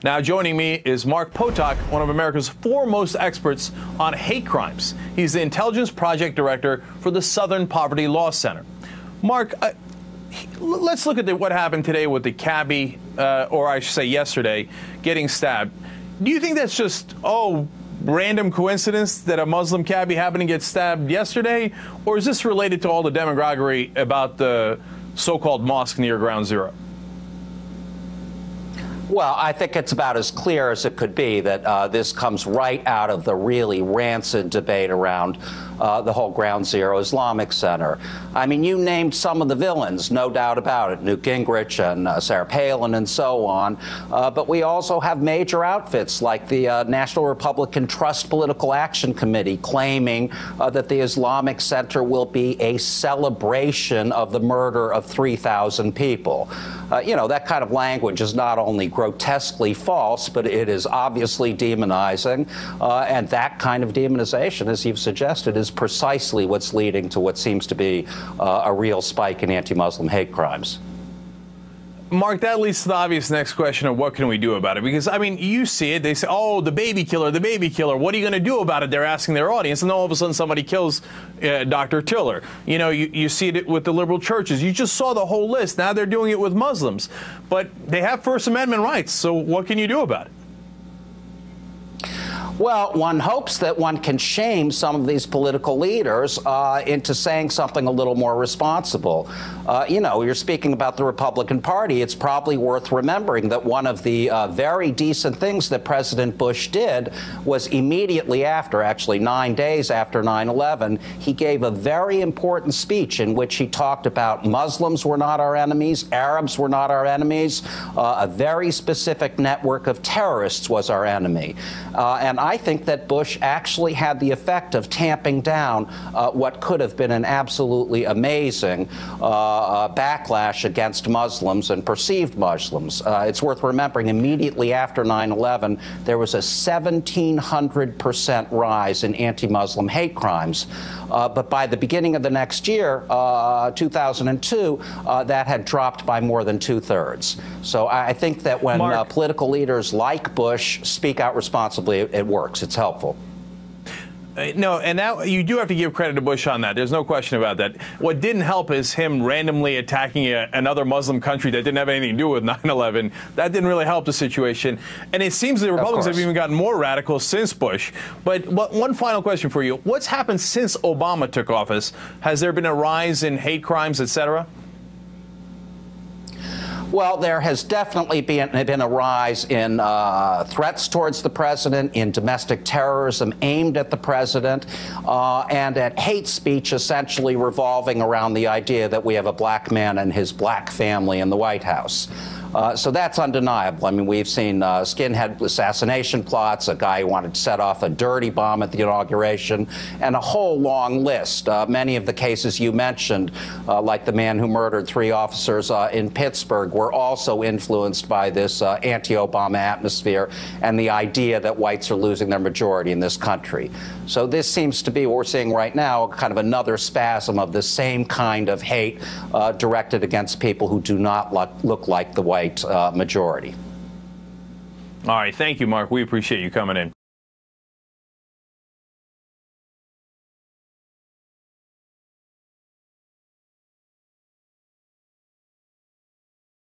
Now joining me is Mark Potok, one of America's foremost experts on hate crimes. He's the Intelligence Project Director for the Southern Poverty Law Center. Mark, let's look at what happened today with the cabbie, or I should say yesterday, getting stabbed. Do you think that's just, random coincidence that a Muslim cabbie happened to get stabbed yesterday? Or is this related to all the demagoguery about the so-called mosque near Ground Zero? Well, I think it's about as clear as it could be that this comes right out of the really rancid debate around the whole Ground Zero Islamic Center. I mean, you named some of the villains, no doubt about it, Newt Gingrich and Sarah Palin and so on. But we also have major outfits like the National Republican Trust Political Action Committee claiming that the Islamic Center will be a celebration of the murder of 3,000 people. You know, that kind of language is not only grotesquely false, but it is obviously demonizing. And that kind of demonization, as you've suggested, is precisely what's leading to what seems to be a real spike in anti-Muslim hate crimes. Mark, that leads to the obvious next question of what can we do about it? Because, I mean, you see it. They say, oh, the baby killer, the baby killer. What are you going to do about it? They're asking their audience. And then all of a sudden somebody kills Dr. Tiller. You know, you see it with the liberal churches. You just saw the whole list. Now they're doing it with Muslims. But they have First Amendment rights. So what can you do about it? Well, one hopes that one can shame some of these political leaders into saying something a little more responsible. You know, you're speaking about the Republican Party. It's probably worth remembering that one of the very decent things that President Bush did was immediately after, actually 9 days after 9/11, he gave a very important speech in which he talked about Muslims were not our enemies, Arabs were not our enemies, a very specific network of terrorists was our enemy. And I think that Bush actually had the effect of tamping down what could have been an absolutely amazing backlash against Muslims and perceived Muslims. It's worth remembering immediately after 9/11, there was a 1,700% rise in anti-Muslim hate crimes. But by the beginning of the next year, 2002, that had dropped by more than 2/3. So I think that when political leaders like Bush speak out responsibly, it works. It's helpful. No, and now you do have to give credit to Bush on that. There's no question about that. What didn't help is him randomly attacking another Muslim country that didn't have anything to do with 9/11. That didn't really help the situation. And it seems the Republicans have even gotten more radical since Bush. But one final question for you. What's happened since Obama took office? Has there been a rise in hate crimes, et cetera? Well, there has definitely been a rise in threats towards the president, in domestic terrorism aimed at the president, and at hate speech essentially revolving around the idea that we have a black man and his black family in the White House. So that's undeniable. I mean, we've seen skinhead assassination plots, a guy who wanted to set off a dirty bomb at the inauguration, and a whole long list. Many of the cases you mentioned, like the man who murdered 3 officers in Pittsburgh, were also influenced by this anti-Obama atmosphere and the idea that whites are losing their majority in this country. So this seems to be what we're seeing right now, kind of another spasm of the same kind of hate directed against people who do not look like the white majority. All right. Thank you, Mark. We appreciate you coming in.